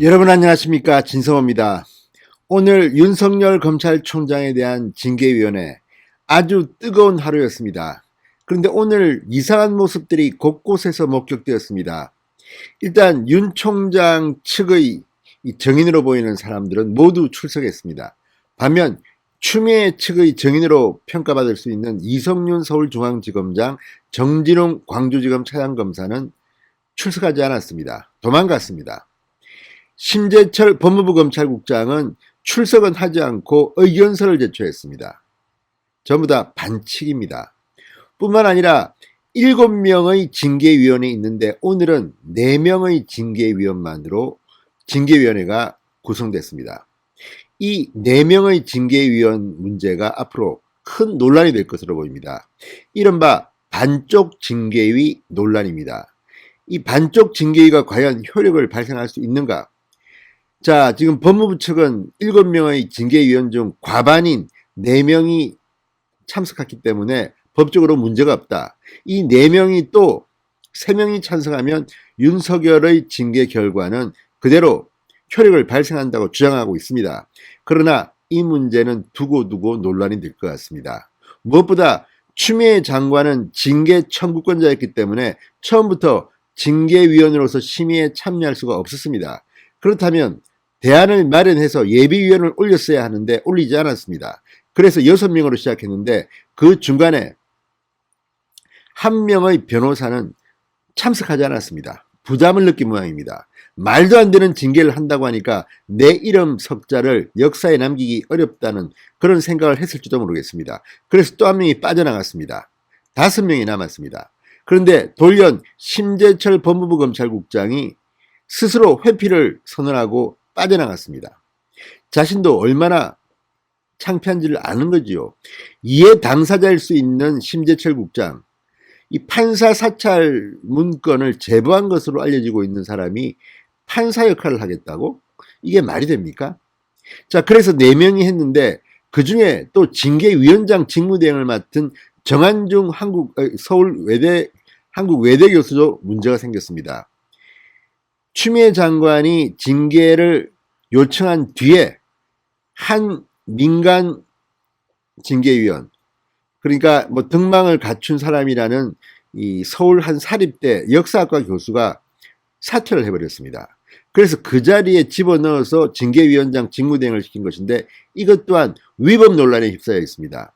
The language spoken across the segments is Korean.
여러분 안녕하십니까, 진성호입니다. 오늘 윤석열 검찰총장에 대한 징계위원회 아주 뜨거운 하루였습니다. 그런데 오늘 이상한 모습들이 곳곳에서 목격되었습니다. 일단 윤 총장 측의 정인으로 보이는 사람들은 모두 출석했습니다. 반면 추미애 측의 정인으로 평가받을 수 있는 이성윤 서울중앙지검장, 정진웅 광주지검 차장검사는 출석하지 않았습니다. 도망갔습니다. 심재철 법무부 검찰국장은 출석은 하지 않고 의견서를 제출했습니다. 전부 다 반칙입니다. 뿐만 아니라 7명의 징계위원이 있는데 오늘은 4명의 징계위원만으로 징계위원회가 구성됐습니다. 이 4명의 징계위원 문제가 앞으로 큰 논란이 될 것으로 보입니다. 이른바 반쪽 징계위 논란입니다. 이 반쪽 징계위가 과연 효력을 발생할 수 있는가? 자, 지금 법무부 측은 7명의 징계위원 중 과반인 4명이 참석했기 때문에 법적으로 문제가 없다. 이 4명이 또 3명이 찬성하면 윤석열의 징계 결과는 그대로 효력을 발생한다고 주장하고 있습니다. 그러나 이 문제는 두고두고 논란이 될 것 같습니다. 무엇보다 추미애 장관은 징계 청구권자였기 때문에 처음부터 징계위원으로서 심의에 참여할 수가 없었습니다. 그렇다면 대안을 마련해서 예비위원을 올렸어야 하는데 올리지 않았습니다. 그래서 6명으로 시작했는데 그 중간에 한 명의 변호사는 참석하지 않았습니다. 부담을 느낀 모양입니다. 말도 안 되는 징계를 한다고 하니까 내 이름 석자를 역사에 남기기 어렵다는 그런 생각을 했을지도 모르겠습니다. 그래서 또 한 명이 빠져나갔습니다. 5명이 남았습니다. 그런데 돌연 심재철 법무부 검찰국장이 스스로 회피를 선언하고 빠져나갔습니다. 자신도 얼마나 창피한지를 아는 거지요. 이해 당사자일 수 있는 심재철 국장, 이 판사 사찰 문건을 제보한 것으로 알려지고 있는 사람이 판사 역할을 하겠다고? 이게 말이 됩니까? 자, 그래서 4명이 했는데 그 중에 또 징계위원장 직무대행을 맡은 정한중 서울외대 한국외대 교수도 문제가 생겼습니다. 추미애 장관이 징계를 요청한 뒤에 한 민간 징계위원, 그러니까 뭐 등망을 갖춘 사람이라는 이 서울 한 사립대 역사학과 교수가 사퇴를 해버렸습니다. 그래서 그 자리에 집어넣어서 징계위원장 직무대행을 시킨 것인데 이것 또한 위법 논란에 휩싸여 있습니다.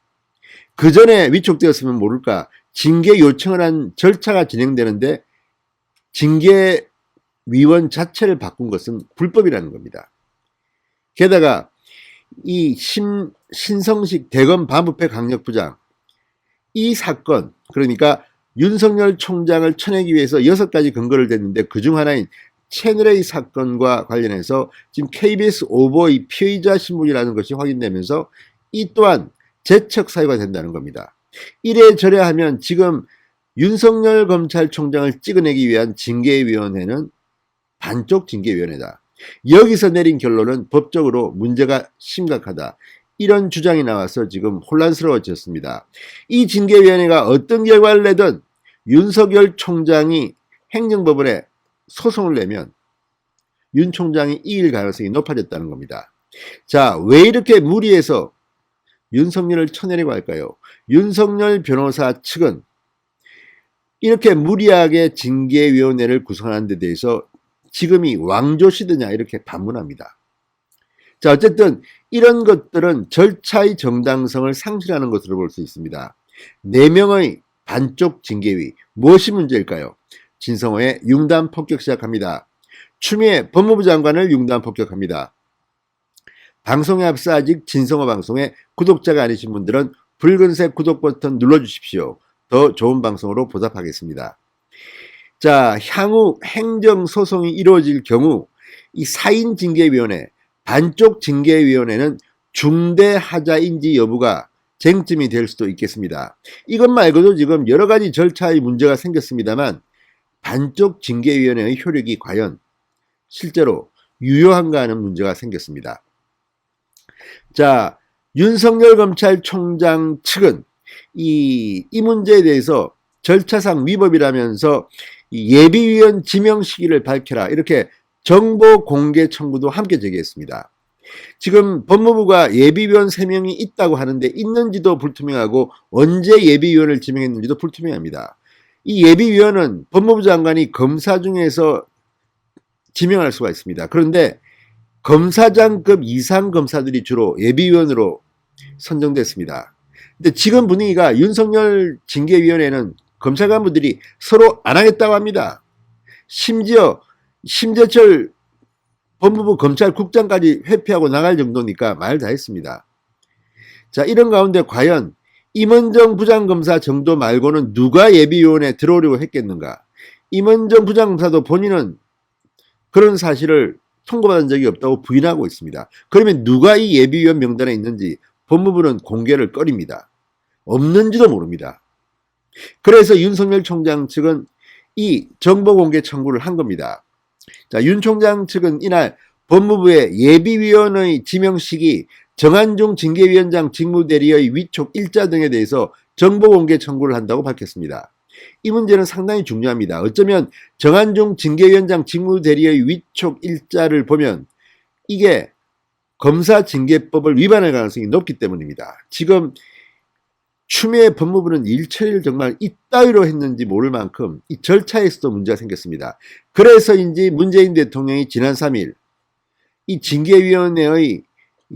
그 전에 위촉되었으면 모를까, 징계 요청을 한 절차가 진행되는데 징계위원 자체를 바꾼 것은 불법이라는 겁니다. 게다가 이 신성식 대검 반부패 강력부장, 이 사건, 그러니까 윤석열 총장을 쳐내기 위해서 6가지 근거를 댔는데 그중 하나인 채널A 사건과 관련해서 지금 KBS 오보의 피의자 신분이라는 것이 확인되면서 이 또한 재척 사유가 된다는 겁니다. 이래저래 하면 지금 윤석열 검찰총장을 찍어내기 위한 징계위원회는 반쪽 징계위원회다. 여기서 내린 결론은 법적으로 문제가 심각하다. 이런 주장이 나와서 지금 혼란스러워졌습니다. 이 징계위원회가 어떤 결과를 내든 윤석열 총장이 행정법원에 소송을 내면 윤 총장이 이길 가능성이 높아졌다는 겁니다. 자, 왜 이렇게 무리해서 윤석열을 쳐내려고 할까요? 윤석열 변호사 측은 이렇게 무리하게 징계위원회를 구성하는 데 대해서 지금이 왕조시드냐 이렇게 반문합니다. 자, 어쨌든 이런 것들은 절차의 정당성을 상실하는 것으로 볼 수 있습니다. 4명의 반쪽 징계위, 무엇이 문제일까요? 진성호의 융단 폭격 시작합니다. 추미애 법무부 장관을 융단 폭격합니다. 방송에 앞서 아직 진성호 방송에 구독자가 아니신 분들은 붉은색 구독 버튼 눌러주십시오. 더 좋은 방송으로 보답하겠습니다. 자, 향후 행정소송이 이루어질 경우 이 사인징계위원회, 반쪽 징계위원회는 중대하자인지 여부가 쟁점이 될 수도 있겠습니다. 이것 말고도 지금 여러 가지 절차의 문제가 생겼습니다만 반쪽 징계위원회의 효력이 과연 실제로 유효한가 하는 문제가 생겼습니다. 자, 윤석열 검찰총장 측은 이 문제에 대해서 절차상 위법이라면서 예비위원 지명 시기를 밝혀라 이렇게 정보 공개 청구도 함께 제기했습니다. 지금 법무부가 예비위원 3명이 있다고 하는데 있는지도 불투명하고 언제 예비위원을 지명했는지도 불투명합니다. 이 예비위원은 법무부 장관이 검사 중에서 지명할 수가 있습니다. 그런데 검사장급 이상 검사들이 주로 예비위원으로 선정됐습니다. 근데 지금 분위기가 윤석열 징계위원회는 검찰 간부들이 서로 안 하겠다고 합니다. 심지어 심재철 법무부 검찰국장까지 회피하고 나갈 정도니까 말 다 했습니다. 자, 이런 가운데 과연 임은정 부장검사 정도 말고는 누가 예비위원회에 들어오려고 했겠는가? 임은정 부장검사도 본인은 그런 사실을 통보받은 적이 없다고 부인하고 있습니다. 그러면 누가 이 예비위원 명단에 있는지 법무부는 공개를 꺼립니다. 없는지도 모릅니다. 그래서 윤석열 총장 측은 이 정보공개 청구를 한 겁니다. 자, 윤 총장 측은 이날 법무부의 예비위원의 지명식이 정한중 징계위원장 직무대리의 위촉 일자 등에 대해서 정보공개 청구를 한다고 밝혔습니다. 이 문제는 상당히 중요합니다. 어쩌면 정한중 징계위원장 직무대리의 위촉 일자를 보면 이게 검사징계법을 위반할 가능성이 높기 때문입니다. 지금 추미애 법무부는 일처리를 정말 이따위로 했는지 모를 만큼 이 절차에서도 문제가 생겼습니다. 그래서인지 문재인 대통령이 지난 3일 이 징계위원회의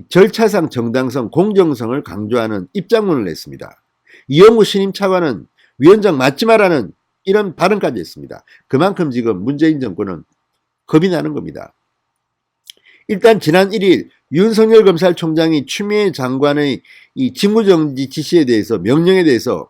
절차상 정당성, 공정성을 강조하는 입장문을 냈습니다. 이영우 신임 차관은 위원장 맞지 마라는 이런 발언까지 했습니다. 그만큼 지금 문재인 정권은 겁이 나는 겁니다. 일단 지난 1일 윤석열 검찰총장이 추미애 장관의 이 직무정지 지시에 대해서 명령에 대해서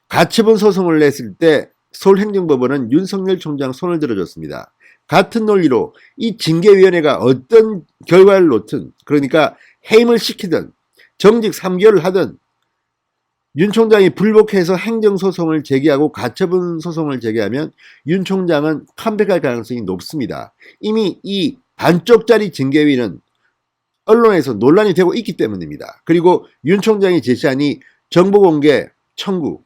가처분 소송을 냈을 때 서울행정법원은 윤석열 총장 손을 들어줬습니다. 같은 논리로 이 징계위원회가 어떤 결과를 놓든 그러니까 해임을 시키든 정직 3개월을 하든 윤 총장이 불복해서 행정소송을 제기하고 가처분 소송을 제기하면 윤 총장은 컴백할 가능성이 높습니다. 이미 이 반쪽짜리 징계위는 언론에서 논란이 되고 있기 때문입니다. 그리고 윤 총장이 제시한 이 정보공개 청구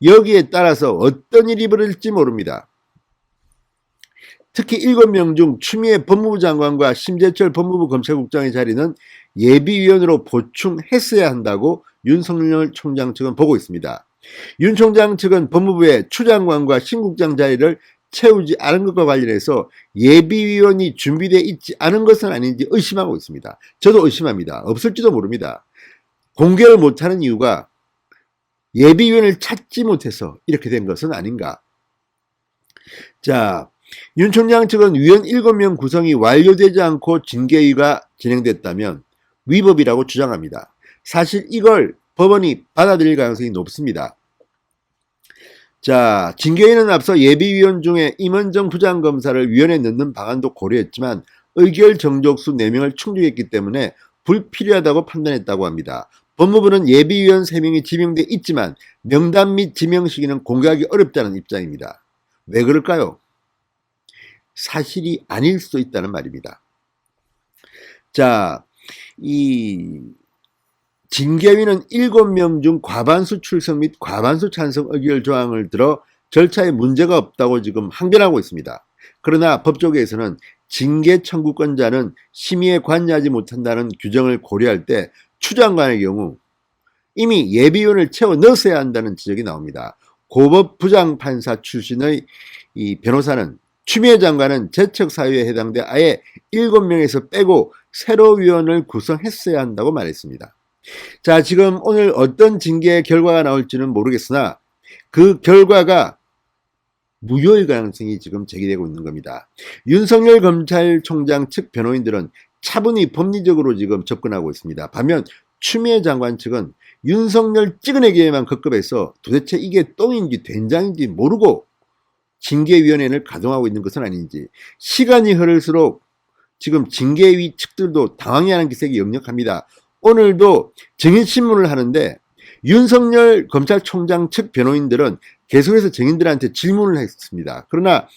여기에 따라서 어떤 일이 벌어질지 모릅니다. 특히 7명 중 추미애 법무부 장관과 심재철 법무부 검찰국장의 자리는 예비위원으로 보충했어야 한다고 윤석열 총장 측은 보고 있습니다. 윤 총장 측은 법무부의 추 장관과 신 국장 자리를 채우지 않은 것과 관련해서 예비위원이 준비되어 있지 않은 것은 아닌지 의심하고 있습니다. 저도 의심합니다. 없을지도 모릅니다. 공개를 못하는 이유가 예비위원을 찾지 못해서 이렇게 된 것은 아닌가. 자, 윤 총장 측은 위원 7명 구성이 완료되지 않고 징계위가 진행됐다면 위법이라고 주장합니다. 사실 이걸 법원이 받아들일 가능성이 높습니다. 자, 징계위는 앞서 예비위원 중에 임은정 부장검사를 위원회에 넣는 방안도 고려했지만 의결 정족수 4명을 충족했기 때문에 불필요하다고 판단했다고 합니다. 법무부는 예비위원 3명이 지명돼 있지만 명단 및 지명 시기는 공개하기 어렵다는 입장입니다. 왜 그럴까요? 사실이 아닐 수도 있다는 말입니다. 자, 이 징계위는 7명 중 과반수 출석 및 과반수 찬성 의결 조항을 들어 절차에 문제가 없다고 지금 항변하고 있습니다. 그러나 법조계에서는 징계 청구권자는 심의에 관여하지 못한다는 규정을 고려할 때 추 장관의 경우 이미 예비위원을 채워 넣었어야 한다는 지적이 나옵니다. 고법 부장판사 출신의 이 변호사는 추미애 장관은 재척 사유에 해당돼 아예 7명에서 빼고 새로 위원을 구성했어야 한다고 말했습니다. 자, 지금 오늘 어떤 징계 결과가 나올지는 모르겠으나 그 결과가 무효일 가능성이 지금 제기되고 있는 겁니다. 윤석열 검찰총장 측 변호인들은 차분히 법리적으로 지금 접근하고 있습니다. 반면 추미애 장관 측은 윤석열 찍어내기에만 급급해서 도대체 이게 똥인지 된장인지 모르고 징계위원회를 가동하고 있는 것은 아닌지 시간이 흐를수록 지금 징계위 측들도 당황해하는 기색이 역력합니다. 오늘도 증인신문을 하는데 윤석열 검찰총장 측 변호인들은 계속해서 증인들한테 질문을 했습니다. 그러나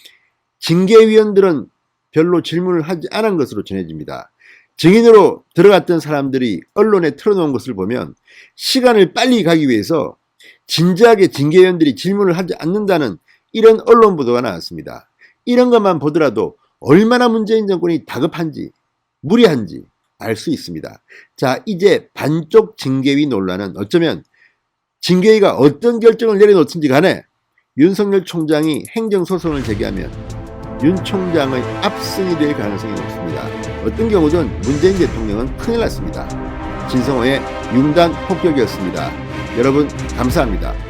징계위원들은 별로 질문을 하지 않은 것으로 전해집니다. 증인으로 들어갔던 사람들이 언론에 틀어놓은 것을 보면 시간을 빨리 가기 위해서 진지하게 징계위원들이 질문을 하지 않는다는 이런 언론 보도가 나왔습니다. 이런 것만 보더라도 얼마나 문재인 정권이 다급한지 무리한지 알 수 있습니다. 자, 이제 반쪽 징계위 논란은 어쩌면 징계위가 어떤 결정을 내려놓든지 간에 윤석열 총장이 행정소송을 제기하면 윤 총장의 압승이 될 가능성이 높습니다. 어떤 경우든 문재인 대통령은 큰일 났습니다. 진성호의 융단 폭격이었습니다. 여러분 감사합니다.